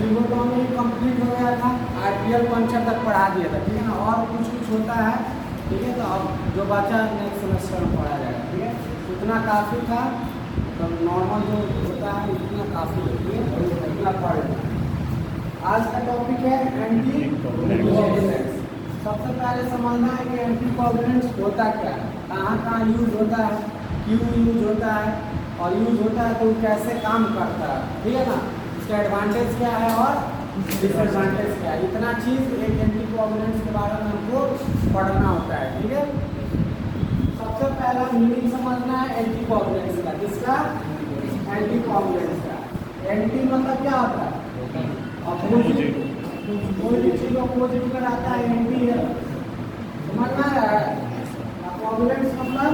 Trigonometry में complete हो गया था, आरपीएल पंचर तक पढ़ा दिया था, ठीक है ना। और कुछ होता है, ठीक है। तो अब जो बचा नेक्स्ट सेमेस्टर में पढ़ा जाएगा, ठीक है। उतना काफ़ी था, तो नॉर्मल जो होता है इतना काफ़ी होती है, इतना पढ़ लेना। आज का टॉपिक है एंटी कोगुलेंट्स। सबसे पहले समझना है कि एंटी कोगुलेंट्स होता क्या है, कहाँ यूज होता है, क्यों यूज होता है, और यूज होता है तो कैसे काम करता है, ठीक है ना। इसका एडवांटेज क्या है और डिसएडवांटेज क्या है, इतना चीज़ एक एंटी कोगुलेंट्स के बारे में हमको पढ़ना होता है, ठीक है। सबसे पहला मीनिंग समझना है एंटी कोगुलेंट्स का, किसका, एंटी कोगुलेंट्स का। एंटी मतलब क्या होता है, अपोजिट, कोई भी चीज अपोजिट में आता है एंटी है, समझना है। कोगुलेंट्स मतलब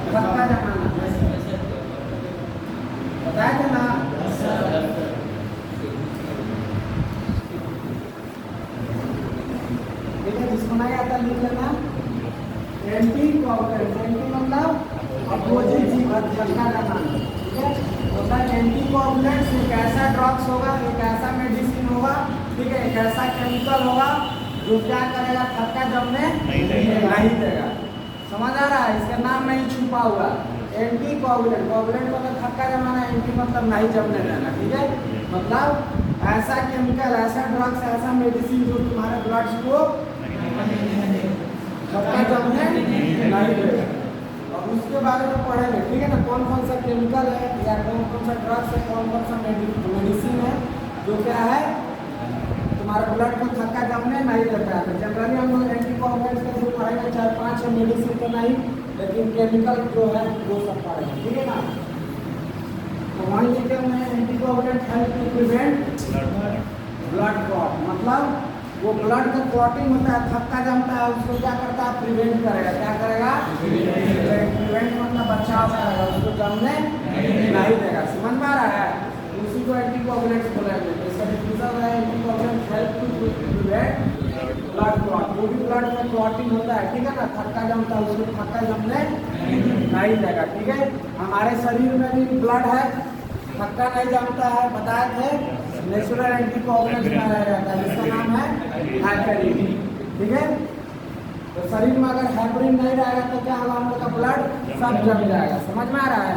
धक्का जमाना, बताया था ना। ठीक है, जिसको नहीं आता लिख लेना। एंटी कोगुलेंट्स, एंटी मतलब अपोजिट चीज, धक्का जमाना, ठीक है। तो सर एंटी कोगुलेंट्स एक ऐसा ड्रग्स होगा, एक ऐसा मेडिसिन होगा, ठीक है, एक ऐसा केमिकल होगा जो क्या करेगा, धक्का जमने नहीं देगा। समझ आ रहा है, इसका नाम नहीं छुपा हुआ, एंटी कोगुलेंट। कोगुलेंट मतलब धक्का जमाना, एंटी मतलब नहीं जमने देना, ठीक है। मतलब ऐसा केमिकल, ऐसा ड्रग्स, ऐसा मेडिसिन जो तुम्हारे ब्लड को धक्का जमने नहीं देगा। और उसके बारे में पढ़ेंगे, ठीक है ना, कौन कौन सा केमिकल है या कौन कौन सा ड्रग्स है, कौन कौन सा मेडिसिन है जो क्या है हमारे ब्लड को धक्का जमने नहीं देता है। जनरली हम लोग एंटी कोगुलेंट्स का जो पढ़ेंगे 4-5 मेडिसिन तो नहीं, लेकिन केमिकल जो है वो सब पढ़ेंगे, ठीक है ना। तो वहीं लिखे हुए हैं anticoagulant help to prevent blood clot, मतलब वो ब्लड का क्लॉटिंग होता है, धक्का जमता है, उसको क्या करता है, प्रिवेंट करेगा। क्या करेगा, प्रिवेंट मतलब बचाव करेगा, उसको जमने नहीं देगा। समझ में आ रहा है, उसी को एंटी कोगुलेंट्स बोलेंगे। इसका डिफिनेशन है anticoagulant help to prevent blood clot, जो भी ब्लड में क्लॉटिंग होता है, ठीक है ना, धक्का जमता है, उसको धक्का जमने नहीं देगा, ठीक है। हमारे शरीर में भी ब्लड है, धक्का नहीं जमता है, बताए थे, नेचुरल एंटी कोगुलेंट बनाया जाता है, जिसका नाम है हेपरिन, ठीक है। तो शरीर में अगर हेपरिन नहीं रहेगा तो क्या होगा, हम लोग का ब्लड सब जम जाएगा। समझ में आ रहा है।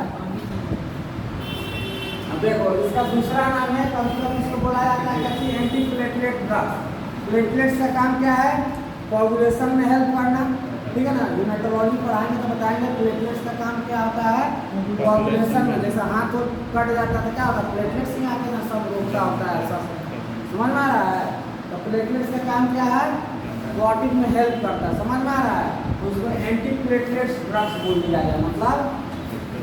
अब देखो इसका दूसरा नाम है, कभी इसको बोला जाता है कि एंटी प्लेटलेट ड्रग। प्लेटलेट्स का काम क्या है, कोगुलेशन में हेल्प करना, ठीक है ना। न्यूमेटोलॉजी पढ़ाएंगे तो बताएंगे प्लेटलेट्स का काम क्या होता है, कोगुलेशन में। जैसे हाथ को कट जाता है क्या होता है, प्लेटलेट्स में आके ना सब रोकता होता है, सब समझ में आ रहा है। तो प्लेटलेट्स का काम क्या है, क्लॉटिंग में हेल्प करता है, समझ में आ रहा है। तो उसको एंटी प्लेटलेट्स ड्रग्स बोल दिया गया, मतलब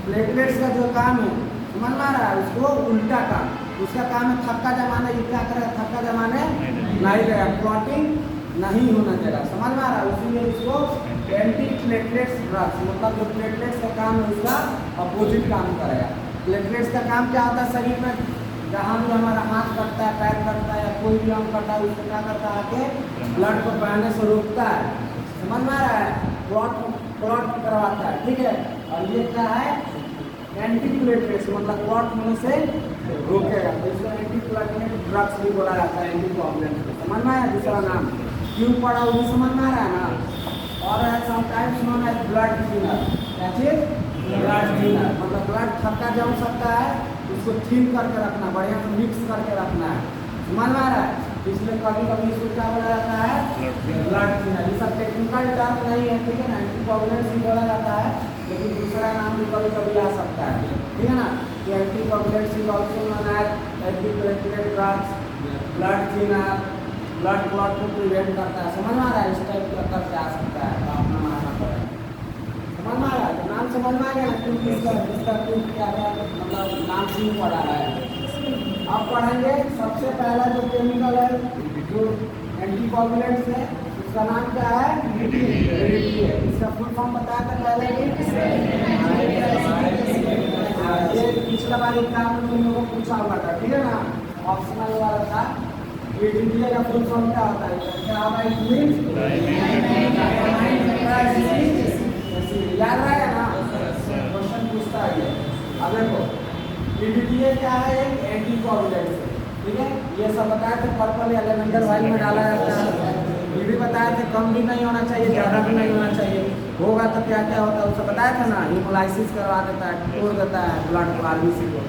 प्लेटलेट्स का जो काम है, समझ में आ रहा है, उसको उल्टा काम, उसका काम है धक्का जमाना, ये क्या करेगा, धक्का जमाने नहीं देगा, क्लॉटिंग नहीं होना देगा। समझ में आ रहा है, इसीलिए इसको एंटी प्लेटलेट्स ड्रग्स, मतलब जो प्लेटलेट्स का काम है उसका अपोजिट काम करेगा। प्लेटलेट्स का काम क्या होता है, शरीर में जहाँ भी हमारा हाथ कटता है, पैर कटता है या कोई भी अंग कटता है, उसको क्या करता है, आके ब्लड को बहने से रोकता है। समझ में आ रहा है, क्लॉट करवाता है, ठीक है। और ये क्या है, एंटी प्लेटलेट्स मतलब क्लॉट होने से रोकेगा, तो इसको एंटी प्लेटलेट ड्रग्स भी बोला जाता है, एंटी कोगुलेंट। समझ में आया, दूसरा नाम क्यों पड़ा वो भी समझ में आ रहा है ना। और sometimes known as blood thinner, क्या चीज, ब्लड थिनर, मतलब ब्लड धक्का जम सकता है, उसको थिन करके रखना, बढ़िया से मिक्स करके रखना है। समझ में आ रहा है, इसलिए कभी कभी इसको क्या बोला जाता है, ब्लड थिनर। ये सब टेक्निकल टर्म नहीं है, ठीक है ना, एंटी कोगुलेंट्स ही बोला जाता है, लेकिन दूसरा नाम भी कभी कभी आ सकता है, ठीक है ना। Anticoagulants is also known as antiplatelet drugs, blood thinner, blood clot को प्रिवेंट करता है। समझ में आ रहा है, इस टाइप का करके आ सकता है, तो अपना मानना पड़ेगा। समझ में आ रहा है, तो नाम समझ में आ गया ना, क्योंकि इसका क्या क्या मतलब नाम क्यों पड़ा है। अब पढ़ेंगे सबसे पहला जो केमिकल है जो एंटी कोगुलेंट्स है, उसका नाम क्या है, रीटी है। इसका फुल फॉर्म बताया था पहले ये पिछला बार एग्जाम में तुम लोगों को पूछा हुआ था, ठीक है ना, ऑप्शनल वाला था। रीटी का फुल फॉर्म क्या होता है, क्या होगा, याद रहेगा ना, क्वेश्चन पूछता है। अब देखो EDTA क्या है? एक एंटीकोगुलेंट है, ठीक है। ये सब बताए थे, पर्पल एलिमेंटल वाइल में डाला जाता है। ये भी बताए थे कम भी नहीं होना चाहिए, ज़्यादा भी नहीं होना चाहिए, होगा तो क्या क्या होता है उससे बताया था ना। हीमोलाइसिस करवा देता है, तोड़ देता है ब्लड को, RBC को,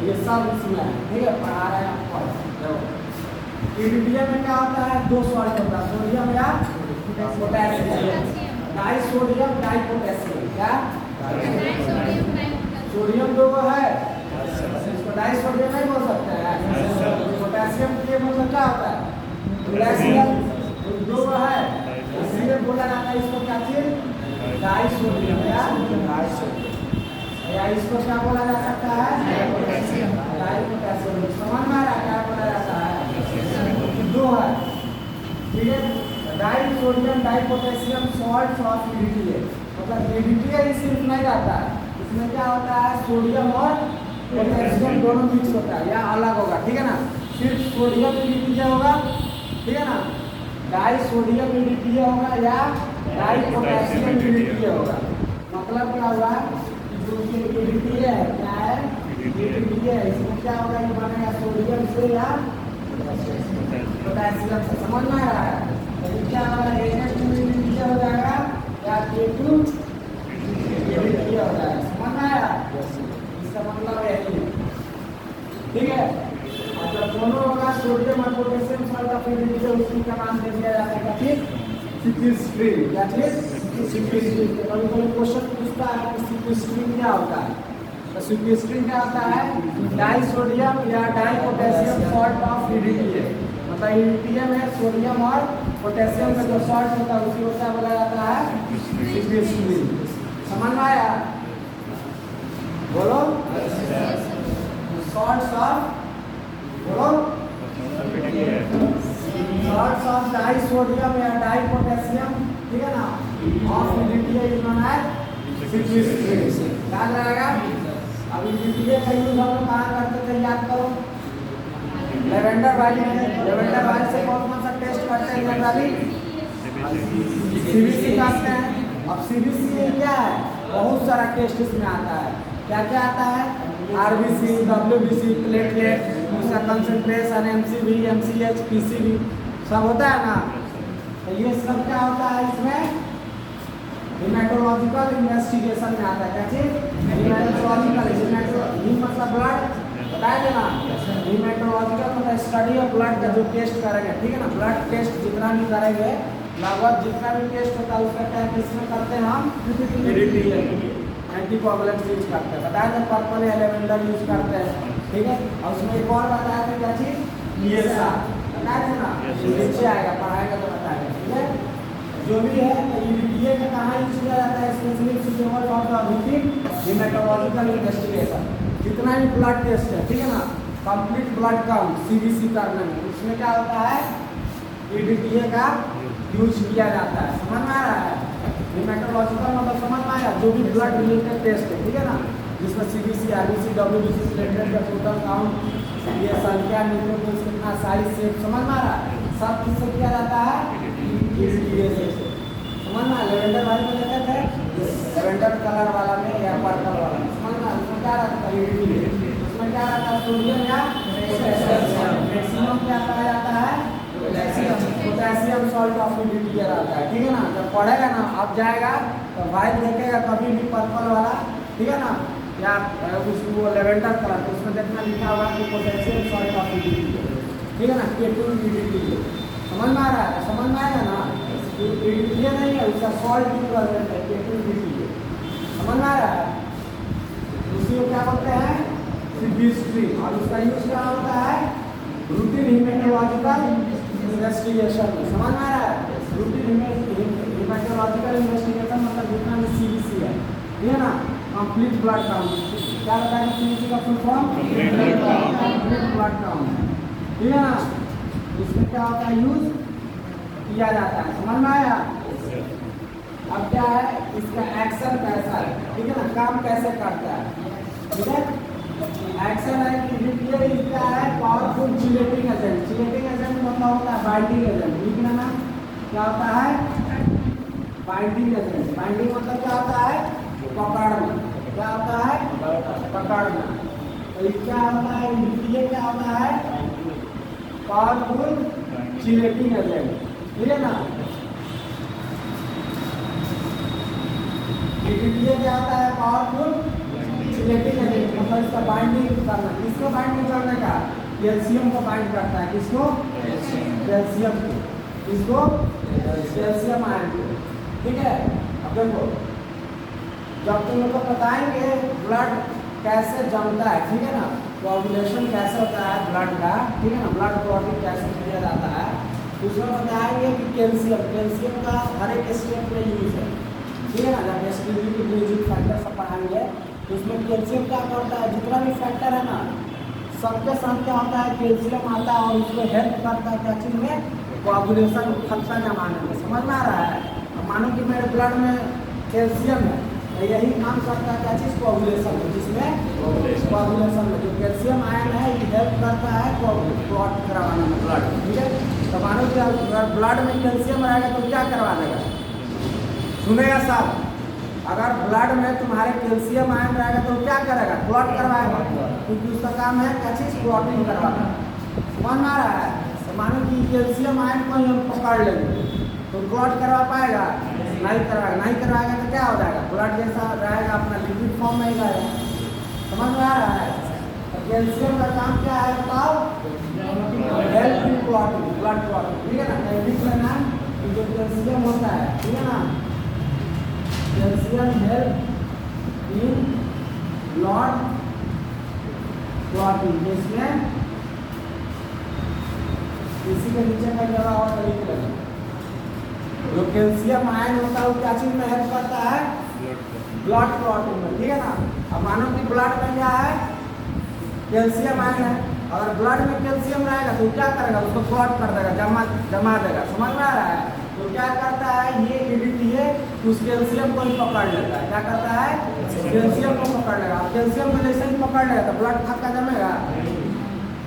ये सब इसमें है, ठीक है। पढ़ा रहे हैं आपको। EDTA में क्या होता है? दो सॉल्ट होता है, सोडियम या potassium, disodium dipotassium. क्या सोडियम दो है, इसको डाई सोडियम नहीं बोल सकते हैं। पोटेशियम के मतलब क्या होता है? पोटेशियम दो है, इसलिए बोला जाता है इसको क्या चीज? डाई सोडियम या इसको क्या बोला जा सकता है? Dipotassium. समझ में आ रहा है क्या बोला जाता है? दो है, ठीक है। Disodium dipotassium salt of EDTA, मतलब EDTA ही सिर्फ नहीं रहता है, इसमें क्या होता है? सोडियम और पोटेशियम दोनों मिक्स होता है या अलग होगा, ठीक है ना। सिर्फ सोडियम EDTA होगा, ठीक है ना। डाई सोडियम EDTA होगा या डाई पोटेशियम EDTA होगा। मतलब क्या हुआ? जो EDTA है क्या है? EDTA है, इसमें क्या होगा? ये बनेगा सोडियम से या पोटेशियम से। समझ में आ रहा है? तो क्या होगा? Na2 EDTA हो जाएगा या K2 EDTA हो जाएगा। समझ में आया? इसका मतलब यही है, ठीक है। जब दोनों होगा सोडियम और पोटेशियम सॉल्ट ऑफ EDTA, उसी का नाम दे दिया जाएगा फिर सिक्विस्ट्रीन। क्या चीज? सिक्विस्ट्रीन। कभी कोई क्वेश्चन पूछता है कि सिक्विस्ट्रीन क्या होता है, तो सिक्विस्ट्रीन क्या होता है? डाई सोडियम या dipotassium salt of EDTA, मतलब EDTA में सोडियम और पोटेशियम का जो सॉल्ट होता है उसी को क्या बोला जाता है? सिक्विस्ट्रीन। समझ में आया? बोलो। सॉल्ट्स ऑफ, बोलो, सॉल्ट्स ऑफ डाई सोडियम या डाई पोटेशियम, ठीक है ना, of EDTA is known as sequestrene. याद रहेगा? अब EDTA का यूज हम लोग कहाँ करते थे? याद करो, लेवेंडर वाली में। लेवेंडर वाली से कौन सा टेस्ट करते हैं? जनरली CBC करते हैं। अब CBC क्या है? बहुत सारा टेस्ट इसमें आता है। क्या क्या आता है? RBC, WBC, प्लेटलेट, उसका कंसंट्रेशन, MCV, MCH, PCV सब होता है ना। तो ये सब क्या होता है इसमें? हीमेटोलॉजिकल इन्वेस्टिगेशन में आता है। क्या चीज? हीमेटोलॉजिकल, ही मतलब ब्लड, बताया थे ना। हीमेटोलॉजिकल मतलब स्टडी ऑफ ब्लड का जो टेस्ट करेंगे, ठीक है ना। ब्लड टेस्ट जितना भी करेंगे, लगभग जितना भी टेस्ट होता है उसका क्या किसमें करते हैं हम? EDTA एंटीकोगुलेंट यूज करते हैं। बताया था पर्पल एलिमेंटल यूज करते हैं, ठीक है। और उसमें एक और बताया था क्या चीज? PSA बताया था ना, नीचे आएगा, पढ़ाएगा तो बताएगा, ठीक है। जो भी है तो EDTA का कहाँ यूज किया जाता है? Specially suitable for the routine haematological investigation. जितना भी ब्लड टेस्ट है, ठीक है ना, कंप्लीट ब्लड काउंट CBC करने में, उसमें क्या होता है? EDTA का यूज किया जाता है। समझ में आ रहा है? हीमेटोलॉजिकल मतलब समझ में आया? जो भी ब्लड रिलेटेड टेस्ट है, ठीक है ना, जिसमें CBC, RBC, WBC, प्लेटलेट का टोटल काउंट, ये संख्या, न्यूट्रोफिल्स कितना, साइज, शेप, समझ में आ रहा है? सब किससे किया जाता है? EDTA से। समझ में? लेवेंडर वाले में लेते थे, लेवेंडर कलर वाला में या पर्पल वाला में, समझ में? उसमें क्या रहता है? EDTA। उसमें क्या रहता है? सोडियम या मैक्सिमम क्या कहा जाता है? पोटेशियम सॉल्ट ऑफ EDTA रहता है, ठीक है ना। जब पढ़ेगा ना, अब जाएगा तो वाइट देखेगा कभी भी पर्पल वाला, ठीक है ना, या उसको लेवेंडर कलर, तो उसमें देखना लिखा होगा कि पोटेशियम सॉल्ट ऑफ EDTA, ठीक है ना, K2 EDTA। समझ में आ रहा है? समझ में आएगा ना? EDTA नहीं है, उसका सॉल्ट इक्विवेलेंट है K2 EDTA। समझ में आ रहा है? उसी को क्या बोलते हैं? सिक्विस्ट्रीन। और उसका यूज क्या होता है? रूटीन हीमेटोलॉजिकल इन्वेस्टिगेशन में। समझ में आ रहा है? रूटीन हीमेटोलॉजिकल इन्वेस्टिगेशन मतलब जितना भी CBC है, ठीक है ना, कंप्लीट ब्लड काउंट। क्या बताएगा CBC का full form? Complete blood count, ठीक है ना। इसमें क्या होता है? यूज किया जाता है। समझ में आया? अब क्या है? इसका एक्शन कैसा है, ठीक है ना, काम कैसे करता है, ठीक है। एक्शन है कि EDTA क्या है? Powerful chelating agent. Chelating agent मतलब होता है बाइंडिंग एजेंट, ठीक है ना। क्या होता है? Binding agent. बाइंडिंग मतलब क्या होता है? पकड़ना। क्या होता है? पकड़ना। तो ये क्या होता है, ये क्या होता है, पावरफुल चिलेटिंग एजेंट, ठीक है ना। ये क्या होता है, पावरफुल चिलेटिंग एजेंट, मतलब इसका बाइंडिंग करना, किसको बाइंडिंग करने का, कैल्शियम को बाइंड करता है, किसको, कैल्शियम को, किसको, कैल्शियम आयन को, ठीक है। अब देखो जब तुम लोग को बताएंगे ब्लड कैसे जमता है, ठीक है ना, कोआगुलेशन कैसे होता है ब्लड का, ठीक है ना, ब्लड क्लॉटिंग कैसे किया जाता है, तो उसमें बताएंगे कि कैल्शियम का हर एक स्टेप में यूज है, ठीक है ना। जब एस्ट्रोजन फैक्टर सब पढ़ाएंगे तो उसमें कैल्शियम क्या करता है, जितना भी फैक्टर है ना सबके साथ क्या होता है, कैल्शियम आता है और उसको हेल्प करता है क्या चीज़ में, कोआगुलेशन खत्ता जमाने में, समझ में आ रहा है। अब मानो कि मेरे ब्लड में कैल्शियम है, तो यही काम करता है क्या चीज़, कोआगुलेशन में, जिसमें कोआगुलेशन में जो कैल्शियम आयन है ये हेल्प करता है क्लॉट करवाने में ब्लड, ठीक है। तो मानो कि ब्लड में कैल्शियम रहेगा तो क्या करवा देगा, सुनेगा साहब, अगर ब्लड में तुम्हारे कैल्शियम आयन रहेगा तो क्या करेगा, क्लॉट करवाएगा, क्योंकि उसका काम है क्या चीज़, क्लॉटिंग करवाना, समझ में आ रहा है। तो मानो कि कैल्शियम आयन को हम पकड़ लेंगे तो क्लॉट करवा पाएगा, नहीं करवाएगा तो क्या हो जाएगा, ब्लड जैसा रहेगा अपना लिक्विड फॉर्म में ही रहेगा, समझ में आ रहा है। तो कैल्शियम का काम क्या है बताओ, help in clotting, blood clotting, ठीक है ना। लिख लेना जो कैल्शियम होता है, ठीक है ना, calcium help in blood clotting, इसमें इसी के नीचे का जगह और लिख लेना, जो कैल्शियम आयन होता है वो क्या चीज में हेल्प करता है, ब्लड क्लॉटिंग में, ठीक है ना। अब मानो कि ब्लड में क्या है, कैल्शियम आयन है, अगर ब्लड में कैल्शियम रहेगा तो क्या करेगा, उसको क्लॉट कर देगा, जमा देगा, समझ में आ रहा है। तो क्या करता है ये ईडीटीए उस कैल्शियम को ही पकड़ लेता है, क्या करता है, कैल्शियम को पकड़ लेगा, कैल्शियम को जैसे ही पकड़ लेगा तो ब्लड थक्का जमेगा,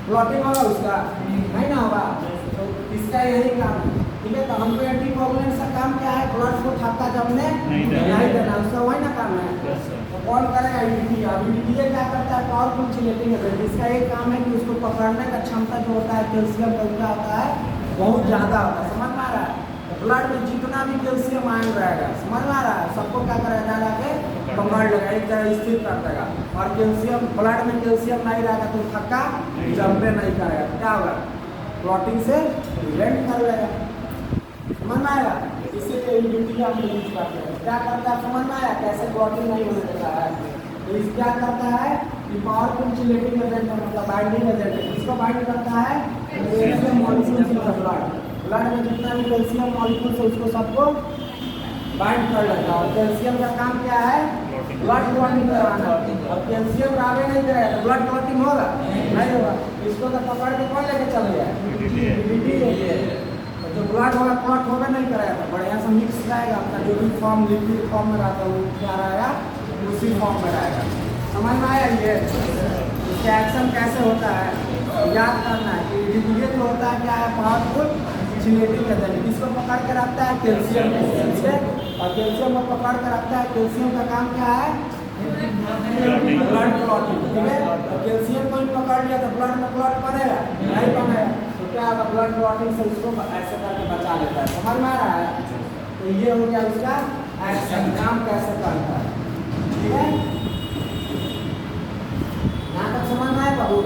क्लॉटिंग होगा उसका, नहीं ना होगा। तो इसका यही काम है, ठीक है। तो हमको एंटीकोगुलेंट का काम क्या है, ब्लड को थक्का जमने नहीं देना, उसका वही ना काम है। तो कौन करेगा, ईडीटीए। अब ईडीटीए क्या करता है, पावरफुल चिलेटिंग एजेंट, इसका एक काम है कि उसको पकड़ने का क्षमता जो होता है कैल्शियम का क्या होता है, बहुत ज़्यादा होता है, समझ में आ रहा है। ब्लड में जितना भी कैल्शियम आयन रहेगा, समझ में आ रहा है, सबको क्या करेगा, जाके पकड़ लेगा, एक जगह स्थिर कर देगा, और कैल्शियम ब्लड में कैल्शियम नहीं रहेगा तो थक्का जमने नहीं करेगा, क्या होगा, क्लॉटिंग से प्रिवेंट कर लेगा, समझ में आएगा। इसीलिए ईडीटीए हम यूज करते हैं, क्या करता है, समझ में आया कैसे क्लॉटिंग नहीं होने देता है। तो इस क्या करता है कि पावरफुल चिलेटिंग एजेंट मतलब बाइंडिंग एजेंट, इसको बाइंड करता है calcium molecules in the blood में जितना भी कैल्शियम मॉलिक्यूल्स है उसको सबको बाइंड कर लेता है। और कैल्शियम का काम क्या है, ब्लड क्लॉटिंग करवाना। अब कैल्शियम रावे नहीं करेगा तो ब्लड क्लॉटिंग होगा, नहीं होगा। इसको तो पकड़ के कौन लेके चल गया, ईडीटीए। तो जो ब्लड होगा क्लॉट होगा नहीं करेगा, तो बढ़िया से मिक्स रहेगा, अपना जो भी फॉर्म लिक्विड फॉर्म में रहता है वो क्या रहेगा, उसी फॉर्म में रहेगा, समझ में आया। ये इसका एक्शन कैसे होता है याद करना है कि ईडीटीए जो होता है क्या है, पावरफुल चिलेटिंग एजेंट, इसको पकड़ के रखता है कैल्शियम से, और कैल्शियम को पकड़ के रखता है। कैल्शियम का काम क्या है, ब्लड क्लॉटिंग, ठीक है। तो कैल्शियम को ही पकड़ लिया तो ब्लड में क्लॉट बनेगा नहीं बनेगा, तो क्या होगा, ब्लड क्लॉटिंग से उसको ऐसे करके बचा लेता है, समझ में आ रहा है। तो ये हो गया उसका एक्शन, काम कैसे करता है, ठीक है। यहाँ तक समझ में आए बाबू,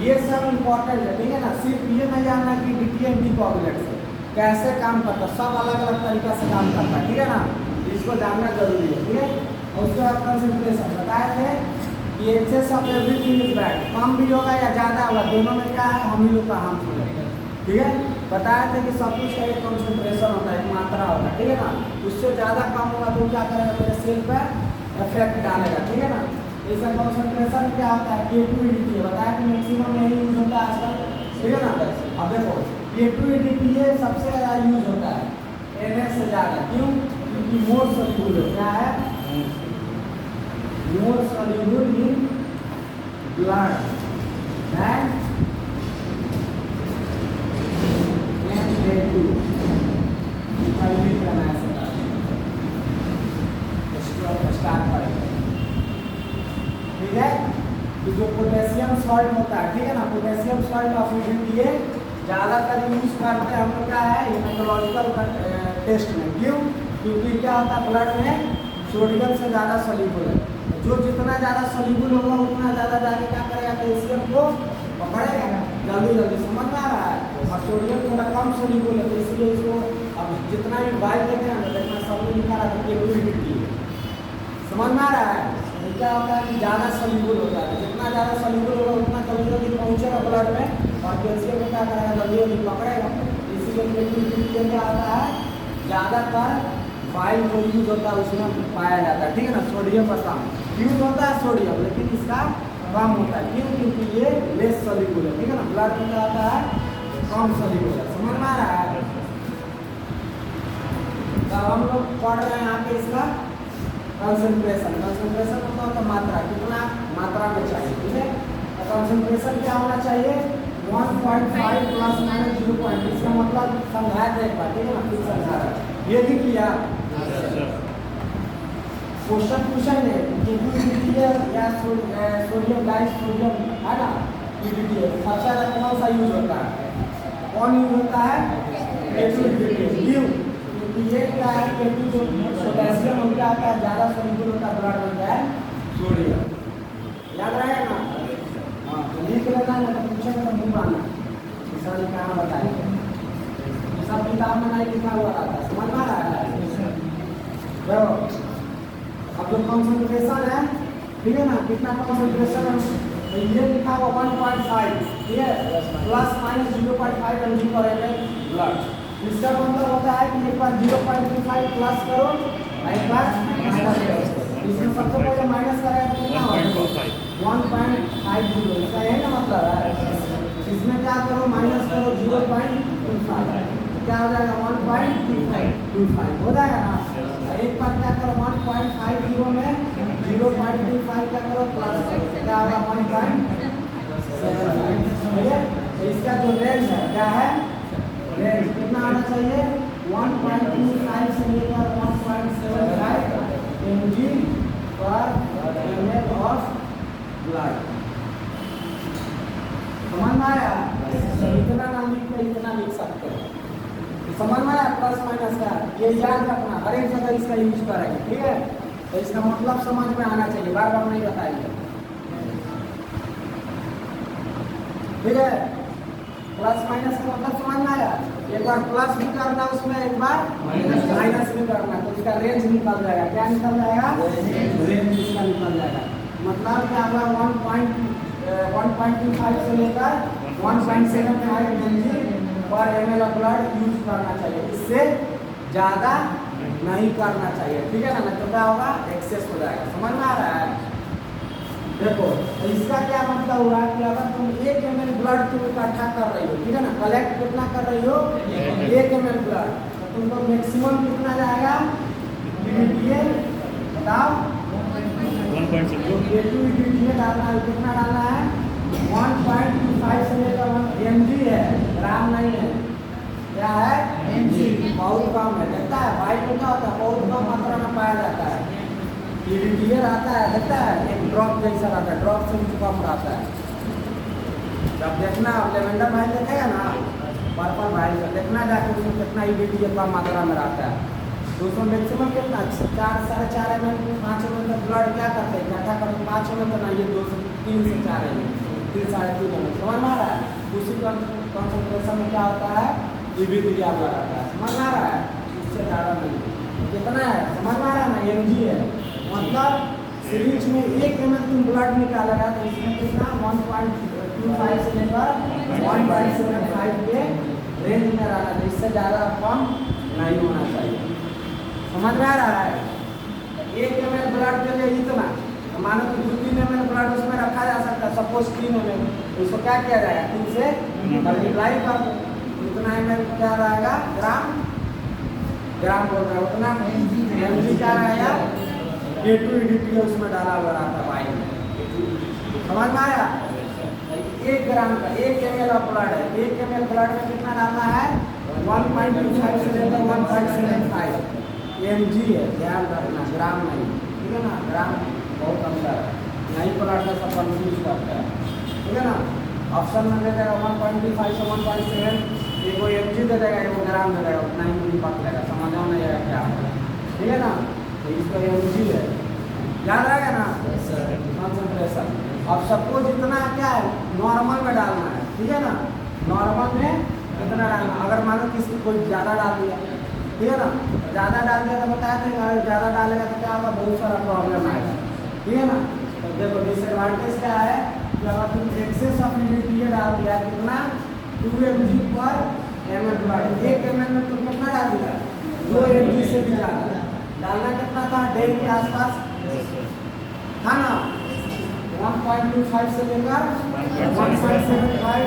ये सब इम्पोर्टेंट है, ठीक है ना। सिर्फ ये नहीं जानना कि ईडीटीए एंटीकोगुलेंट से कैसे काम करता है, सब अलग अलग तरीका से काम करता है, ठीक है ना, इसको जानना जरूरी है, ठीक है। और उसके बाद कंसंट्रेशन बताए थे कि excess of everything is bad, कम भी होगा या ज़्यादा होगा, दोनों में क्या है, हम ही लोग का हार्मफुल है, ठीक है। बताए थे कि सब कुछ का एक कंसंट्रेशन होता है, एक मात्रा होता है, ठीक है ना। उससे ज़्यादा कम होगा तो क्या करेगा, मेरे सेल पर इफेक्ट डालेगा, ठीक है ना। इसका कंसंट्रेशन क्या होता है, K2 ईडीटीए बताया कि मैक्सिमम यही यूज होता है आजकल, ठीक है ना। अब देखो K2 ईडीटीए सबसे ज़्यादा यूज होता है NS से ज़्यादा, क्यों, क्योंकि मोर सोल्यूबल क्या है, more soluble in blood and K2 start करेंगे, ठीक है। जो पोटेशियम सॉल्ट होता है, ठीक है ना, पोटेशियम सॉल्ट ऑक्सीजन दिए ज़्यादातर यूज करते हैं हम लोग क्या है हीमेटोलॉजिकल टेस्ट में। क्यों? क्योंकि क्या होता है ब्लड में सोडियम से ज़्यादा सोल्यूबल है, जो जितना ज़्यादा सोल्यूबल होगा उतना ज़्यादा जाके क्या करेगा कैल्शियम को पकड़ेगा जल्दी जल्दी, समझ में आ रहा है। और सोडियम थोड़ा कम सोल्यूबल है, तो इसलिए इसको अब जितना भी बाइक देते हैं ना देखना सब में लिखा रहता है केटोइड, समझ में आ रहा है। क्या होता है कि ज़्यादा सोल्यूबल होता है, जितना ज़्यादा सोल्यूबल होगा उतना जल्दी जल्दी पहुँचेगा ब्लड में और कैल्शियम को क्या करेगा जल्दी जल्दी पकड़ेगा। इसीलिए केटोइड क्या होता है ज़्यादातर फाइल जो यूज होता है उसमें पाया जाता है, ठीक है ना। सोडियम का कम यूज होता है सोडियम, लेकिन इसका कम होता है। क्यों? क्योंकि ये लेस सोल्यूबल है, ठीक है ना। ब्लड में क्या होता है कम सोल्यूबल है, समझ में आ रहा है। तो हम लोग पढ़ रहे हैं यहाँ पे इसका कंसंट्रेशन। कंसंट्रेशन मतलब होता है मात्रा, कितना मात्रा में चाहिए, ठीक है। तो कंसंट्रेशन क्या होना चाहिए 1.5 प्लस माइनस 0. इसका मतलब समझाया था एक बार, ठीक है ना, फिर समझा रहा है। ये दिख लिया क्वेश्चन पूछेंगे या सोडियम डाई सोडियम है ना ईडीटीए सबसे ज़्यादा कौन सा यूज होता है, कौन यूज होता है क्यों? क्योंकि ये क्या है क्योंकि जो पोटेशियम होता है ज़्यादा सोल्यूबल होता है ब्लड में है सोडियम, याद रहेगा ना। हाँ लिख लेना है तो पूछेंगे तो मुँह आना सर कहाँ बताएंगे, सब किताब में नहीं लिखा हुआ रहता है, समझ में आ रहा है। अब जो कॉन्सेंट्रेशन है, ठीक है ना, कितना कॉन्सेंट्रेशन है तो ये लिखा हुआ 1.5, ठीक है, प्लस माइनस 0.5 mg पर ml ब्लड। इसका मतलब होता है कि एक बार 0.25 प्लस करो एक बार माइनस करो। इसमें सबसे पहले माइनस करेगा तो कितना होगा 1.50, इसका यही ना मतलब है। इसमें क्या करो माइनस करो 0.25, क्या हो जाएगा 1.25 हो जाएगा ना। एक बार क्या करो 1.50 में 0.25 क्या करो प्लस करो, क्या होगा 1.75, ठीक है। तो इसका जो रेंज है क्या है, रेंज कितना आना चाहिए 1.25 से लेकर 1.75 mg पर ml ऑफ ब्लड। समझ में आया? इतना ना लिख के इतना लिख सकते हो, समझ में आया प्लस माइनस का, ये याद रखना हर एक जगह इसका यूज करेंगे, ठीक है। तो इसका मतलब समझ में आना चाहिए, बार बार नहीं बताइए, ठीक है। प्लस माइनस का मतलब समझ में आया, एक बार प्लस भी करना उसमें एक बार माइनस भी करना, तो इसका रेंज निकल जाएगा, क्या निकल जाएगा रेंज इसका निकल जाएगा। मतलब क्या होगा 1.25 से लेकर 1.75 mg पर ml ऑफ ब्लड यूज करना चाहिए, इससे ज़्यादा नहीं करना चाहिए, ठीक है ना, नहीं तो क्या होगा एक्सेस हो जाएगा, समझ में आ रहा है। देखो तो इसका क्या मतलब हुआ कि अगर तुम 1 ml ब्लड तुम इकट्ठा कर रही हो, ठीक है ना, कलेक्ट कितना कर रही हो 1 ml ब्लड, तो तुमको मैक्सिमम कितना जाएगा ईडीटीए बताओ 1.6 डालना है, कितना डालना है 1.25 से लेकर 1 mg है, ग्राम नहीं है, क्या है mg, बहुत कम है, देखता है वाइट में क्या होता है बहुत कम मात्रा में पाया जाता है। ईडीटीए रहता है, देखता है एक ड्रॉप जैसा रहता है, ड्रॉप से भी कम रहता है। जब देखना लेवेंडर भाई देखेगा ना पर्पल भाई से देखना जाके उसमें कितना ईडीटीए कम मात्रा में रहता है, तो उसमें मैक्सिमम कितना 4 साढ़े 4 ml 5 ml तक ब्लड क्या करते हैं इकट्ठा करके 5 ml तो नहीं, ये 2 से 3 से 4 ml 3 साढ़े 3 ml, समझ में आ रहा है। उसी कॉन्सेंट्रेशन में क्या होता है ईडीटीए आपका रहता है, समझ में आ रहा है, इससे ज़्यादा नहीं। कितना है समझ में आ रहा है ना, mg है, मतलब सीरीज में 1 ml तुम ब्लड निकालेगा तो इसमें कितना 1.25 से लेकर 1.75 के रेंज में रहना चाहिए, इससे ज़्यादा कम नहीं होना चाहिए, समझ में आ रहा है। 1 ml ब्लड के लिए इतना मानो कि 2-3 ml ब्लड उसमें रखा जा सकता है, सपोज 3 ml, तो इसको क्या किया जाएगा 3 से मल्टीप्लाई कर दो, इतना ml क्या रहेगा ग्राम बोल रहा है, उतना mg क्या रहेगा ईडीटीए उसमें डाला हुआ रहता है भाई, समझ में आया। 1 ग्राम का 1 ml ऑफ ब्लड है, 1 ml ब्लड में कितना डालना है 1.25 से लेकर 1.75 mg है, ध्यान रखना ग्राम नहीं, ठीक है ना, ग्राम बहुत अंतर है। यही प्लॉट का सब कंफ्यूज करता है, ठीक है ना। ऑप्शन में दे देगा 1.25 से 1.7, एगो mg दे देगा, एगो ग्राम दे देगा, उतना ही मुझे पता लगा, समझ में नहीं आएगा क्या है, ठीक है ना। तो इसका mg है, याद रहेगा ना कंसंट्रेशन। अब सबको जितना क्या है नॉर्मल में डालना है, ठीक है ना। नॉर्मल में कितना डालना, अगर मानो किसी कोई ज़्यादा डाल दिया, ठीक है ना, ज़्यादा डाल दिया तो बताया था, अगर ज़्यादा डालेगा तो क्या होगा, बहुत सारा प्रॉब्लम आएगा, ठीक है ना। तो देखो डिसएडवांटेज क्या है कि अगर तुम एक्सेस ऑफ यूनिट डाल दिया कितना 2 mg पर ml, 1 ml में तुम कितना डाल दिया 2 mg से भी ज़्यादा डालना, कितना था 1.5 के आसपास था ना, 1.25 से लेकर 1.75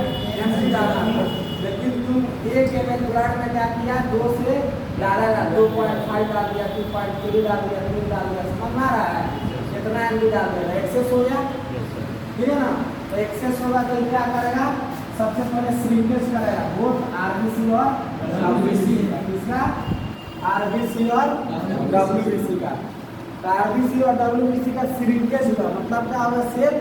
mg डालना। लेकिन तुम 1 ml ब्लड में क्या किया 2 से ज़्यादा डाल, 2.5 डाल दिया, 2.3 डाल दिया, 3 डाल दिया, समझ में आ रहा है, कितना mg डाल दिया, एक्सेस हो गया, ठीक है ना। तो एक्सेस होगा तो क्या करेगा, सबसे पहले श्रिंकेज करेगा बोथ आरबीसी और डब्ल्यूबीसी, किसका आरबीसी और डब्ल्यूबीसी का। तो आरबीसी और डब्ल्यूबीसी का श्रिंकेज हुआ, मतलब क्या होगा, सेल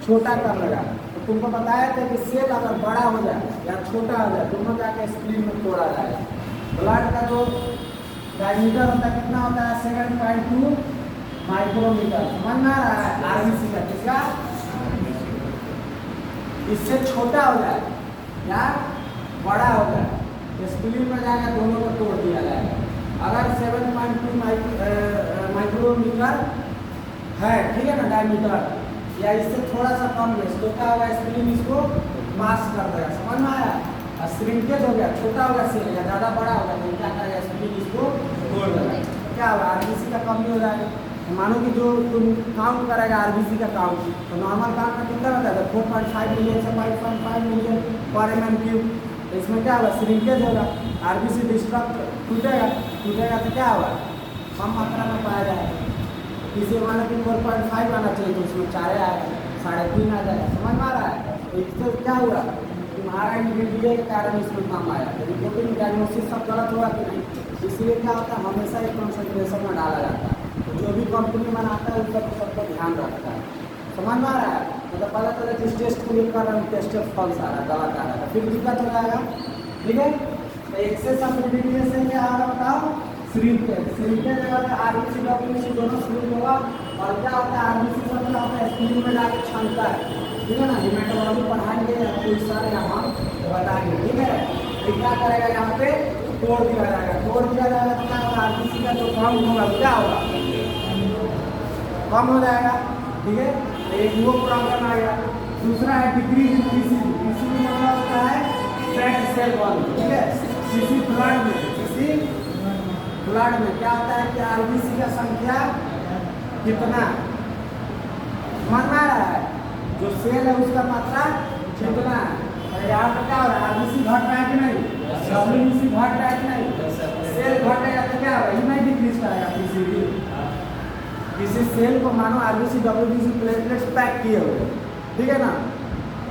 छोटा कर लेगा। तो तुमको बताया था कि सेल अगर बड़ा हो जाए या छोटा हो जाए, दोनों जाके स्क्रीन में तोड़ा जाएगा। ब्लड का जो डायमीटर होता है कितना होता है 7.2 माइक्रोमीटर, समझ में आ रहा है। आरबीसी का किसका, इससे छोटा हो जाए या बड़ा हो जाए, स्प्लीन में जाएगा, दोनों को तोड़ दिया जाएगा। अगर 7.2 माइक्रोमीटर है, ठीक है ना, डायमीटर, या इससे थोड़ा सा कम है, तो क्या होगा, स्प्लीन इसको मास कर देगा, समझ में आया। और श्रिंकेज हो गया, छोटा हो गया सेल या ज़्यादा बड़ा हो गया, तो क्या करेगा, स्प्लीन इसको तोड़ देगा, क्या होगा, आरबीसी का कमी हो जाएगा। मानो कि जो तुम काउंट करेगा आरबीसी का काउंट, तो नॉर्मल काउंट में कितना रहता है 4.5 मिलियन से 5.5 मिलियन पर mm³। तो इसमें क्या होगा, श्रिंकेज होगा, आरबीसी डिस्ट्रक्ट टूटेगा, टूटेगा तो क्या होगा, कम मात्रा में पाया जाएगा। किसी मानो कि 4.5 आना चाहिए तो उसमें 4 आएगा, 3.5 आ जाएगा, समझ में आ रहा है। तो इससे क्या हुआ, तुम्हारा इंग्रेडिएंट के कारण इसमें कम आया, तो रिपोर्टिंग डायग्नोसिस सब गलत होगा कि नहीं। इसलिए क्या होता है, हमेशा एक कंसंट्रेशन में डाला जाता है, जो भी कंपनी बनाता है उसका सबको ध्यान रखता है, समझ में आ रहा है। मतलब पता चला जिस टेस्ट को लेकर कर रहा हूँ टेस्ट फॉल्स आ रहा है, गलत आ रहा है, फिर दिक्कत हो जाएगा, ठीक है। तो एक्सेस ऑफ यूनिट से क्या होगा बताओ, श्रिंकेज। श्रिंकेज अगर आरबीसी डब्ल्यूबीसी दोनों श्रिंक होगा, और क्या होता है आरबीसी सब क्या होता है स्क्रीन में जाके छानता है, ठीक है ना। हेमेटोलॉजी पढ़ाएंगे कोई सारे यहाँ बताएंगे, ठीक है। तो क्या करेगा, यहाँ पे तोड़ दिया जाएगा, तोड़ दिया जाएगा तो क्या होगा, आरबीसी का जो कम होगा क्या होगा, कम हो जाएगा, ठीक है। एक वो प्रॉब्लम आ गया। दूसरा है डिक्रीज इन पीसीबी। पीसीबी मतलब होता है फैट सेल वॉल्यूम, ठीक है। किसी ब्लड में क्या होता है कि आरबीसी का संख्या कितना माना रहा है, जो सेल है उसका मात्रा कितना है। यहाँ पर क्या हो रहा है, आरबीसी घट रहा है कि नहीं, डब्ल्यूबीसी घट रहा है कि नहीं, सेल घटेगा तो क्या होगा, इतना डिक्रीज करेगा पीसीबी। किसी सेल को मानो आरबीसी डब्ल्यूबीसी प्लेटलेट्स पैक किए हुए, ठीक है ना,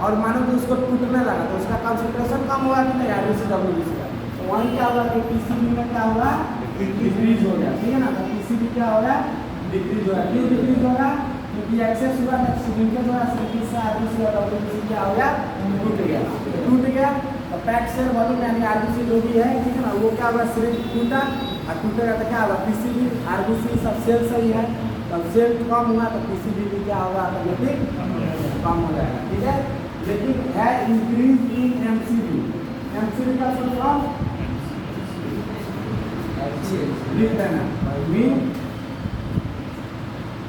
और मानो कि उसको टूटने लगा तो उसका कंसंट्रेशन कम हुआ कि नहीं आरबीसी डब्ल्यूबीसी का, तो वहीं क्या होगा कि पीसीबी में क्या होगा, डिक्रीज हो गया, ठीक है ना। तो पीसीबी क्या होगा, डिक्रीज होगा। क्यों डिक्रीज होगा, क्योंकि एक्सेस हुआ था, श्रिंकेज हुआ, श्रिंकेज से आरबीसी और डब्ल्यूबीसी क्या हो गया, टूट गया। तो पैक सेल वॉल्यूम यानी आरबीसी जो भी है, ठीक है ना, वो क्या होगा, श्रिंक टूटा, और टूटेगा तो क्या होगा, पीसीबी आरबीसी सब सेल सही है, तब सेल कम हुआ तो पीसीबी भी क्या होगा, ऑटोमेटिक कम हो जाएगा, ठीक है। लेकिन है इंक्रीज इन एमसीबी। एमसीबी का फुल फॉर्म लिख देना, मीन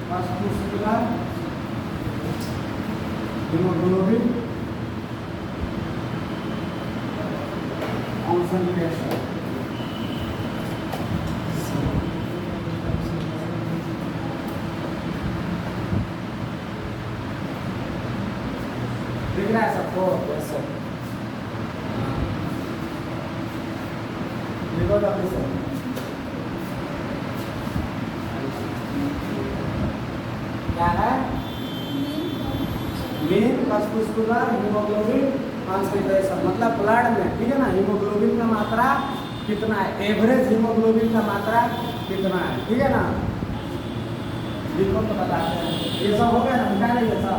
मस्कुलर हीमोग्लोबिन कॉन्सेंट्रेशन। दिख रहा है सबको, यस सर, लिखो जल्दी से। क्या है, मीन मस्कुलर हीमोग्लोबिन कॉन्सेंट्रेशन, मतलब ब्लड में, ठीक है ना, हीमोग्लोबिन का मात्रा कितना है, एवरेज हीमोग्लोबिन का मात्रा कितना है, ठीक है ना। लिखो तो बताते हैं। ये सब हो गया ना, मिटा नहीं ये सब,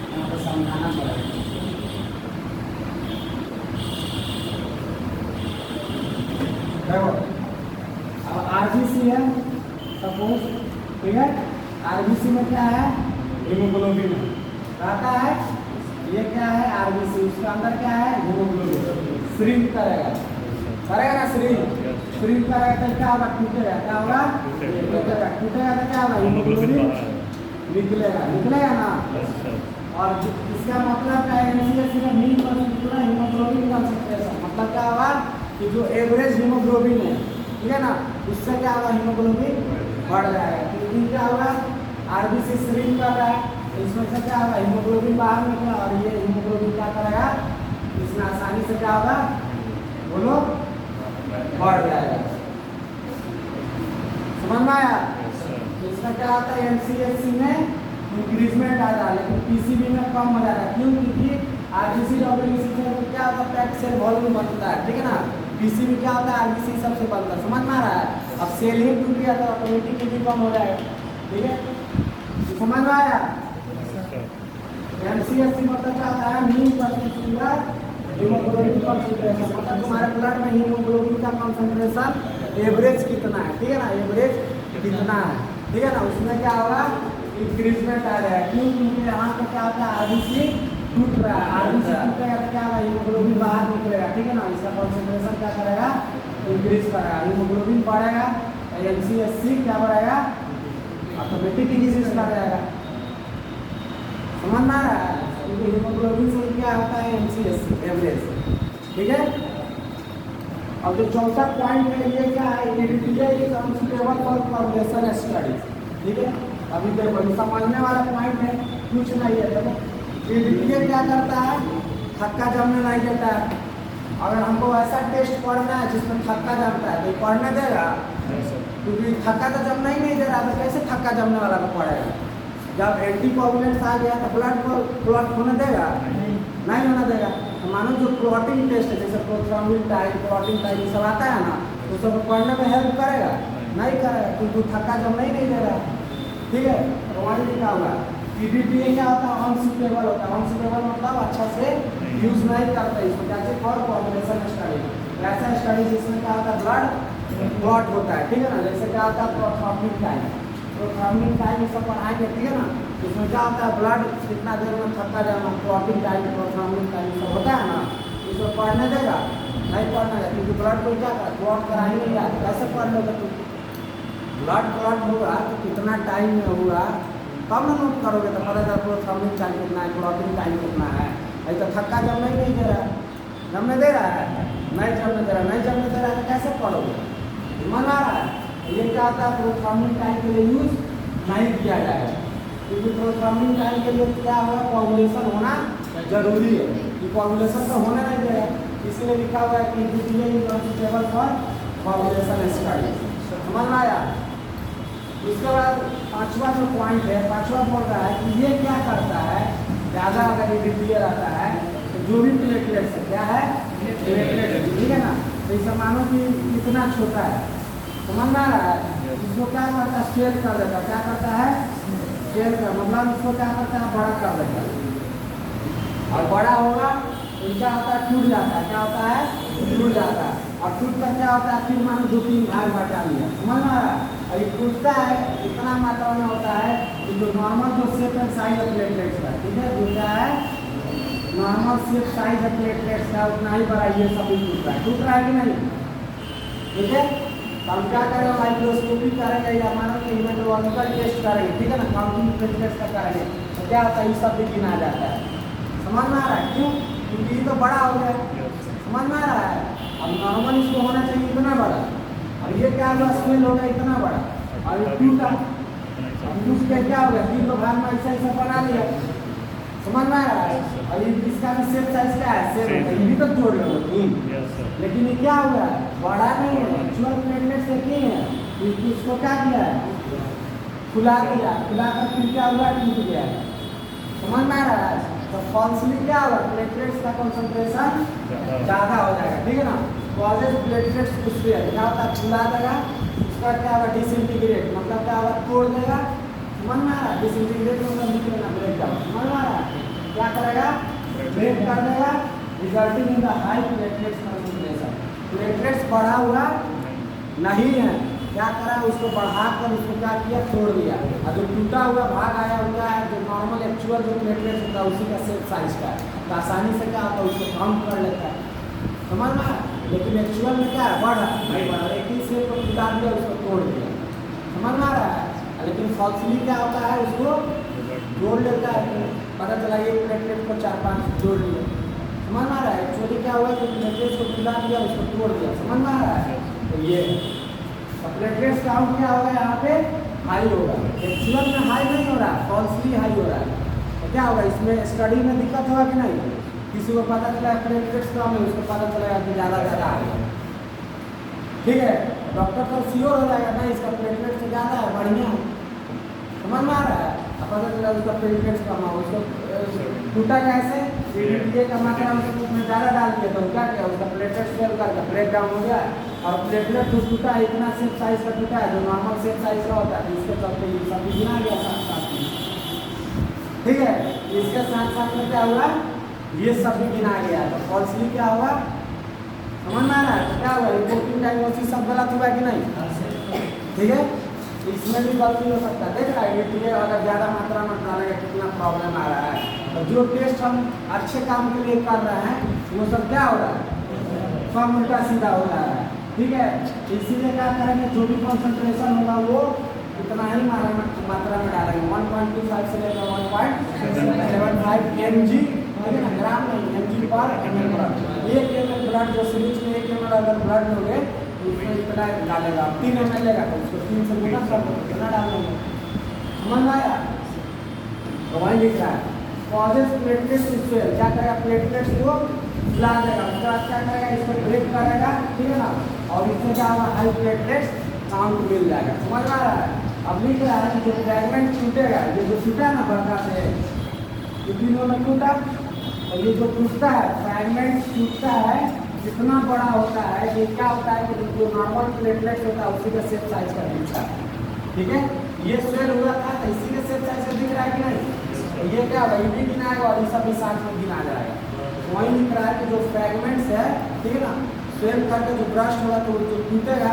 यहाँ पे समझाना पड़ेगा। देखो अब आरबीसी है सपोज, ठीक है, आरबीसी में क्या है, हीमोग्लोबिन रहता है, ये क्या है आरबीसी, उसके अंदर क्या है हीमोग्लोबिन, श्रिंक करेगा, करेगा ना श्रिंक करेगा तो क्या होगा, टूटेगा, क्या होगा टूटेगा, टूटेगा तो क्या होगा हीमोग्लोबिन निकलेगा ना। और इसका मतलब क्या है, मीन हीमोग्लोबिन कंसंट्रेशन, मतलब क्या होगा कि जो एवरेज हीमोग्लोबिन है, ठीक है ना, उससे क्या होगा हीमोग्लोबिन बढ़ जाएगा। क्योंकि क्या होगा आरबीसी श्रिंक कर रहा है, इसमें से क्या होगा हीमोग्लोबिन बाहर निकला, और ये हीमोग्लोबिन क्या करेगा, इसमें आसानी से क्या होगा बोलो बढ़ जाएगा। समझ में आया? इसमें क्या होता है एमसीएससी में इंक्रीजमेंट आ रहा है, लेकिन पीसीबी में कम हो जा रहा है। क्यों? क्योंकि आरबीसी डब्ल्यूबीसी से क्या होता है पैक्ड सेल वॉल्यूम बनता है, ठीक है ना, पीसीबी क्या होता है आरबीसी सबसे बनता है। समझ में आ रहा है? अब सेल ही टूट गया तो ऑटोमेटिकली कम हो जाएगा, ठीक है, समझ में आया? एमसीएससी मतलब क्या होता है मीन परसेंटेज हीमोग्लोबिन कंसंट्रेशन, मतलब तुम्हारे ब्लड में हीमोग्लोबिन का कंसंट्रेशन एवरेज कितना है, ठीक है ना, एवरेज कितना है, ठीक है ना, उसमें क्या होगा इंक्रीजमेंट आ जाएगा। क्यों? क्योंकि यहाँ पे क्या होता है आरबीसी टूट रहा है, आरबीसी टूटेगा तो क्या होगा हीमोग्लोबिन बाहर निकलेगा, ठीक है ना, इसका कंसंट्रेशन क्या करेगा इंक्रीज करेगा, हीमोग्लोबिन बढ़ेगा, एमसीएससी क्या बढ़ेगा ऑटोमेटिक इंक्रीज कर जाएगा। समझ में आ रहा है? क्योंकि हीमोग्लोबिन से क्या होता है एमसीएससी एवरेज, ठीक है। अब जो चौथा पॉइंट है ये क्या है, is unsuitable for coagulation studies, ठीक है। अभी देखो समझने वाला पॉइंट है, कुछ नहीं है। देखो ये क्या करता है, थक्का जमने नहीं देता है। अगर हमको ऐसा टेस्ट पढ़ना है जिसमें थक्का जमता है तो पढ़ने देगा, क्योंकि थक्का तो जमना ही नहीं दे रहा, तो कैसे थक्का जमने वाला को पढ़ेगा। जब एंटीकोगुलेंट्स आ गया तो ब्लड को क्लॉट होने देगा, नहीं होने देगा। तो मानो जो क्लॉटिंग टेस्ट है जैसे प्रोथ्रोम्बिन टाइप, क्लॉटिंग टाइप ये सब आता है ना, तो सब पढ़ने में हेल्प करेगा, नहीं करेगा, क्योंकि थक्का जमना ही नहीं दे रहा, ठीक है। तो वहाँ लिखा हुआ पीडीटीए क्या होता है अनसुटेबल होता है, अनसुटेबल मतलब अच्छा से यूज नहीं करते इसमें, जैसे फॉर कोआगुलेशन स्टडी, ऐसा स्टडी जिसमें क्या होता है ब्लड क्लॉट होता है, ठीक है ना, जैसे क्या होता है प्रोथ्रोम्बिन टाइप, प्रोथ्रोम्बिन टाइप ये सब पढ़ाएंगे, ठीक है ना। इसमें क्या होता है ब्लड कितना देर में थक्का जाना, क्लॉटिंग टाइप प्रोथ्रोम्बिन टाइप सब होता है ना, इसको पढ़ने देगा, नहीं पढ़ना है, क्योंकि ब्लड को क्या कर क्लॉट कराएंगे या कैसे पढ़ लोगे तुम, ब्लड क्लॉट होगा तो कितना टाइम में होगा तब ना नोट करोगे, तो पता चला प्रोथ्रोम्बिन टाइम कितना है, क्लॉटिंग टाइम कितना है। अभी तो थक्का जमने ही नहीं दे रहा है, जमने दे रहा है, नहीं जमने दे रहा, नहीं जमने दे रहा है तो कैसे पढ़ोगे, मन आ रहा है। ये क्या होता है प्रोथ्रोम्बिन टाइम के लिए यूज नहीं किया जाएगा, क्योंकि प्रोथ्रोम्बिन टाइम के लिए क्या होगा कोआगुलेशन होना जरूरी है, कि कोआगुलेशन तो होना नहीं देगा, इसलिए लिखा हुआ है कि PDTA is unsuitable for coagulation study. समझ में आया? उसके बाद पांचवा जो पॉइंट है, पांचवा बोल रहा है कि ये क्या करता है, ज़्यादा अगर पीडीटीए रहता है तो जो भी प्लेटलेट्स है क्या है प्लेटलेट, ठीक है ना, तो इसे मानो कि कितना छोटा है, समझ में आ रहा है, इसको क्या करता है स्केल कर देता है, क्या करता है स्केल कर, मतलब इसको क्या करता है बड़ा कर देता है, और बड़ा होगा तो क्या होता है टूट जाता है, क्या होता है टूट जाता है, और टूट कर क्या होता है फिर मानो 2-3 भाग बचा लिया, समझ में आ रहा है। और ये टूटता है इतना मात्रा में होता है कि जो नॉर्मल जो shape and size of platelets का, ठीक है, जो क्या है normal shape size of platelets का उतना ही बड़ा ये सब भी टूट रहा है कि नहीं, ठीक है। तो हम क्या करेंगे माइक्रोस्कोपी करेंगे या मानो कि हीमेटोलॉजिकल टेस्ट करेंगे, ठीक है ना, काउंटिंग प्लेटलेट्स का करेंगे, तो क्या होता है ये सब भी गिना जाता है। समझ में आ रहा है? क्यों? क्योंकि ये तो बड़ा हो गया, समझ में आ रहा है। अब नॉर्मल इसको होना चाहिए इतना बड़ा, और ये क्या हुआ स्केल होगा इतना बड़ा, और ये टूटा, अब टूट के क्या हो गया 3 भाग में ऐसा ऐसा बना लिया, समझ में आ रहा है। और इसका भी शेप साइज क्या है सेम होता है, ये भी तो जोड़ लो 3, लेकिन ये क्या हुआ बड़ा नहीं है, एक्चुअल प्लेटलेट से क्या है इसको क्या किया है खुला दिया, खुला कर फिर क्या हुआ टूट गया, समझ में आ रहा है। तो फॉल्सली क्या होगा प्लेटलेट्स का कंसंट्रेशन ज़्यादा हो जाएगा, ठीक है ना, कॉजेज प्लेटलेट्स कुछ भी है क्या होता है खुला देगा, उसका क्या होगा डिसइंटीग्रेट, मतलब क्या होगा तोड़ देगा, समझ में आ रहा है। डिसइंटीग्रेट मतलब निकलेगा ब्रेक डाउन, समझ में आ रहा है। क्या करेगा, ब्रेक कर देगा, resulting in the high platelets concentration. Platelets बढ़ा हुआ नहीं है, क्या करा उसको बढ़ाकर उसको क्या किया, तोड़ दिया। और जो टूटा हुआ भाग आया हुआ है, जो नॉर्मल एक्चुअल जो प्लेटलेट्स होता है उसी का सेम साइज का है, तो आसानी से क्या होता है उसको काउंट कर लेता है, समझ में। लेकिन एक्चुअल में क्या है, बढ़ा नहीं बढ़ा, एक ही सेल को टूटा दिया, उसको तोड़ दिया, समझ में आ रहा है। लेकिन फॉल्सली क्या होता है, उसको जोड़ लेता है, पता चला ये प्लेटलेट को 4-5 जोड़ लिया, समझ में आ रहा है। एक्चुअली क्या हुआ कि प्लेटलेट्स को टूटा दिया, उसको तोड़ दिया, समझ में आ रहा है। तो ये प्लेटलेट्स काउंट क्या होगा, यहाँ पे हाई होगा, एक्चुअल में हाई नहीं हो रहा, फॉल्सली हाई हो रहा है। तो क्या होगा, इसमें स्टडी में दिक्कत होगा कि नहीं, किसी को पता चला प्लेटलेट्स कम है, उसको पता चलेगा कि ज़्यादा आ गया, ठीक है, डॉक्टर तो श्योर हो जाएगा नहीं इसका प्लेटलेट से ज़्यादा है, बढ़िया है, समझ में आ रहा है। अब पता चला उसका प्लेटलेट्स कम है, उसको टूटा कैसे, ये का मात्रा उसमें ज़्यादा डाल दिया, तो क्या किया, उसका प्लेटलेट फेल करके ब्रेक डाउन हो गया। और प्लेटलेट जो टूटा है इतना सेम साइज का टूटा है, जो नॉर्मल सेम साइज का होता है, इसके चलते ये सब गिना गया साथ साथ में, ठीक है। इसके साथ साथ में क्या हुआ, ये सब भी गिना गया, तो फॉल्सली क्या हुआ, समझ में आ रहा है। तो क्या हुआ, रिपोर्टिंग डायग्नोसिस सब गलत हुआ कि नहीं, ठीक है। तो इसमें भी गलती हो सकता है, देख रहा है ये अगर ज़्यादा मात्रा में डालेगा कितना प्रॉब्लम आ रहा है। तो जो टेस्ट हम अच्छे काम के लिए कर रहे हैं वो सब क्या हो रहा है, सब उल्टा सीधा हो रहा है, ठीक है। इसीलिए क्या करेंगे, जो भी कॉन्सेंट्रेशन होगा वो इतना ही मात्रा में डालेंगे, 1.25 से लेकर 1.75 mg, ग्राम नहीं, mg पर ml ब्लड। 1 ml ब्लड जो सीरीज में 1 ml अगर ब्लड लोगे तो उसमें इतना डालेगा, 3 ml लेगा तो उसको 3 से गुना कर दो, कितना डालेंगे, समझ में आया। तो वही लिख रहा है कॉजेस प्लेटलेट्स स्वेल, क्या करेगा, प्लेटलेट्स को फुला देगा, उसके बाद क्या करेगा, इसको ब्रेक करेगा, ठीक है ना, और इसमें क्या होगा, हाई प्लेटलेट्स काउंट मिल जाएगा, समझ में आ रहा है। अब लिख रहा है कि जो फ्रैगमेंट टूटेगा, ये जो टूटा ना बड़का से, ये तीनों में टूटा, और ये जो टूटता है फ्रैगमेंट टूटता है, जितना बड़ा होता है, ये क्या होता है कि जो नॉर्मल प्लेटलेट्स होता है उसी के सेम साइज का दिखता है, ठीक है। ये स्वेल हुआ था तो इसी के सेम साइज का दिख रहा है कि नहीं, तो ये क्या होगा, ये भी गिनाएगा और ये सब भी साथ में गिना जाएगा। वही लिख रहा है कि जो फ्रैगमेंट्स है, ठीक है ना, स्वेल करके जो ब्रश होगा तो जो टूटेगा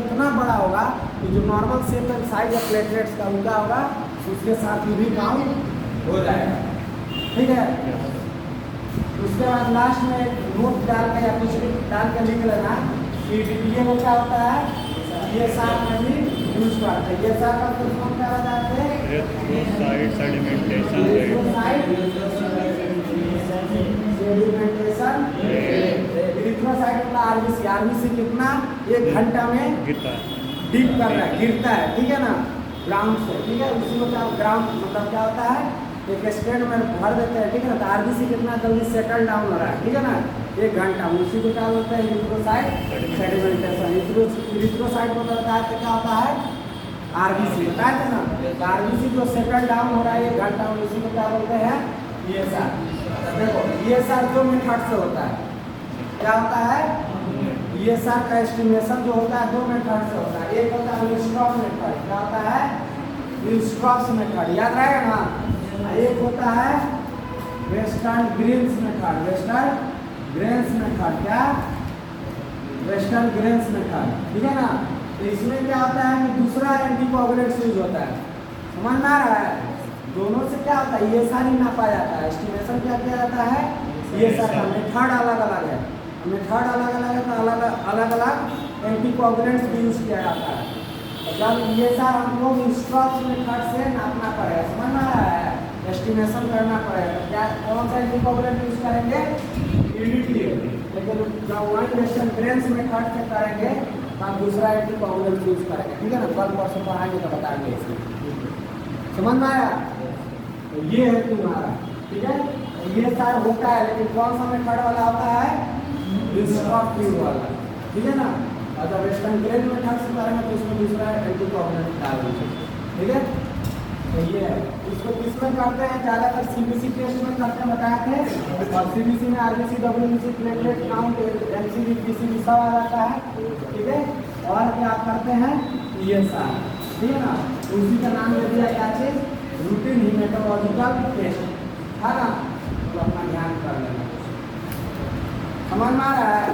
इतना बड़ा होगा कि जो नॉर्मल सेम साइज है प्लेटलेट्स का उनका होगा, उसके साथ भी काउंट हो जाएगा, ठीक है। उसके बाद लास्ट में एक नोट डाल के या कुछ भी डाल के लिख लेना कि डीटीए में क्या होता है, ये साथ में भी यूज करते हैं। ये साथ का कुछ नाम क्या बताते हैं, सेडिमेंटेशन, इरिथ्रोसाइट का आरबीसी, आरबीसी कितना 1 घंटा में डीप कर रहा है, गिरता है, ठीक है ना, ग्राउंड से, ठीक है। उसी को क्या ग्राउंड मतलब क्या होता है, एक स्टेट में भर देते हैं, ठीक है ना, तो आरबीसी कितना जल्दी सेटल डाउन हो रहा है, ठीक है ना, 1 घंटा, उसी को क्या बोलते हैं, इरिथ्रोसाइट सेडिमेंटेशन। इरिथ्रोसाइट को बताया तो क्या होता है, आरबीसी बताया था ना, तो आरबीसी जो सेटल डाउन हो रहा है 1 घंटा में, उसी को क्या बोलते हैं, ईएसआर। देखो ईएसआर 2 मेथड से होता है, क्या होता है, ईएसआर का एस्टिमेशन जो होता है 2 मेथड से होता है। एक होता है विलस्ट्रॉस मेथड, क्या होता है, विलस्ट्रॉस मेथड, याद रहेगा ना। एक होता है Westergren's method, Westergren's method, क्या, वेस्टर्न ग्रेन्स मेथड, ठीक है ना। तो इसमें क्या होता है कि दूसरा एंटीकोगुलेंट्स यूज होता है, समझ में आ रहा है। दोनों से क्या होता है, ईएसआर ही नापा जाता है, एस्टिमेशन क्या किया जाता है, ईएसआर का मेथड अलग अलग है, मेथड अलग अलग है, तो अलग अलग एंटीकोगुलेंट्स भी यूज किया जाता है। तो जब ईएसआर हम लोग विलस्ट्रॉस मेथड से नापना पड़ेगा, समझ में आ रहा है, एस्टिमेशन करना पड़ेगा, क्या कौन सा एंटीकोगुलेंट यूज करेंगे, ईडीटीए। लेकिन जब वही वेस्टर्न ग्रेन्स मेथड से करेंगे तो आप दूसरा एंटीकोगुलेंट यूज करेंगे, ठीक है ना, कल परसों पढ़ाएंगे तो बताएंगे इसमें, समझ में आया। तो ये है तुम्हारा, ठीक है, ये सार होता है, लेकिन कौन सा मेथड वाला होता है, विलस्ट्रॉस वाला, ठीक है ना। और जब वेस्टर्न ग्रेन मेथड से करेंगे तो इसमें दूसरा एंटीकोगुलेंट डाल दीजिए, ठीक है। तो ये है, इसको किसमें करते हैं, ज़्यादातर सीबीसी टेस्ट में करते हैं, बताए थे। और सीबीसी में RBC, WBC, platelet count, MCB, PCB सब आ जाता है, ठीक है। और क्या करते हैं PSR, ठीक है ना। उसी का नाम ले दिया क्या चीज, रूटीन हीमेटोलॉजिकल टेस्ट, है ना। तो अपना ध्यान कर लेना, समझ में आ रहा है।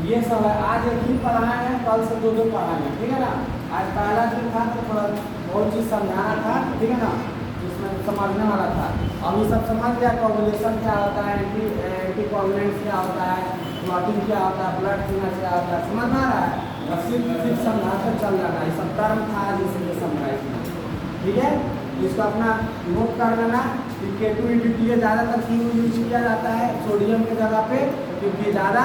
ये सब है, आज एक ही पढ़ाए हैं, कल से 2 पढ़ाए हैं, ठीक है ना। आज पहला दिन था तो थोड़ा बहुत चीज़ समझाना था, ठीक है ना, जिसमें समझने वाला था। अब ये सब समझ गया, कोगुलेशन क्या होता है, एंटी कोगुलेंट्स क्या होता है, क्लॉटिंग क्या होता है, ब्लड थिनर क्या होता है, समझ में आ रहा है। और सिर्फ समझा कर चल जाना, ये सब टर्म था जिससे समझाई थी, ठीक है। इसको अपना नोट कर लेना कि K2 ज़्यादातर क्यों यूज किया जाता है सोडियम के जगह पे, क्योंकि ज़्यादा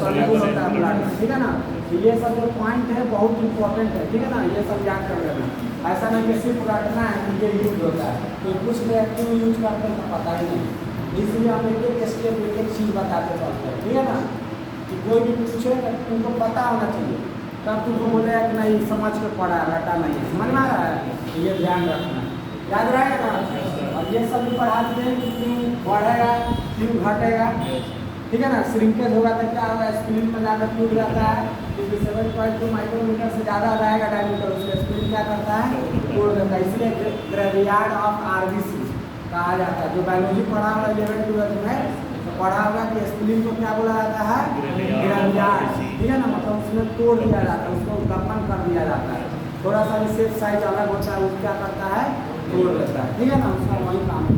सॉल्युबल होता है ब्लड में, ठीक है ना। तो ये सब जो पॉइंट है बहुत इंपॉर्टेंट है, ठीक है ना, ये सब याद कर लेना। ऐसा नहीं कि सिर्फ रटना है कि ये यूज होता है, तो कुछ लोग क्यों यूज करते हैं पता ही नहीं, इसलिए हम एक स्टेप एक चीज़ बताते चलते हैं, ठीक है ना। कि कोई भी पूछे तो तुमको पता होना चाहिए, तब तुमको बोलेगा कि नहीं समझ के पढ़ा है, रटा नहीं है, समझ में आ रहा है। तो ये ध्यान रखना है, याद रहेगा ना। और ये सब भी पढ़ा देते हैं कि क्यों बढ़ेगा क्यों घटेगा, ठीक है ना। श्रिंकेज होगा तो क्या होगा, स्प्लिन में ज़्यादा टूट जाता है, क्योंकि 7.2 माइक्रोमीटर से ज़्यादा रहेगा डायमीटर, उसका स्प्लिन क्या करता है, तोड़ देता है। इसलिए ग्रेवियार्ड ऑफ RBC कहा जाता है। जो बायोलॉजी पढ़ा होगा 11-12 में तो पढ़ा होगा कि स्प्लिन को क्या बोला जाता है, ग्रेवियार्ड, ठीक है ना। मतलब उसमें तोड़ दिया जाता है, उसको दफन कर दिया जाता है। थोड़ा सा भी शेप साइज अलग होता है, वो क्या करता है, तोड़ देता है, ठीक है ना, उसका वही काम है।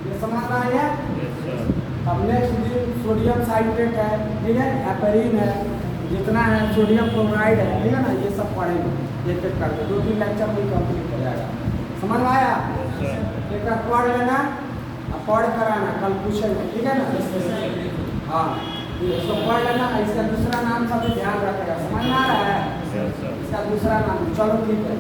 ये समझ में आ गया। अब नेक्स्ट दिन सोडियम साइट्रेट है, ठीक है, हेपेरिन है, जितना है सोडियम क्लोराइड है, ठीक है ना, ये सब पढ़ेंगे एक एक करके, 2-3 लेक्चर में कंप्लीट हो जाएगा। समझ में आया। एक पढ़ लेना, पढ़ कराना, कल पूछेंगे, ठीक है ना। हाँ, इसको पढ़ लेना। इसका दूसरा नाम सब ध्यान रखेगा, समझ में आ रहा है। इसका दूसरा नाम, चलो ठीक है।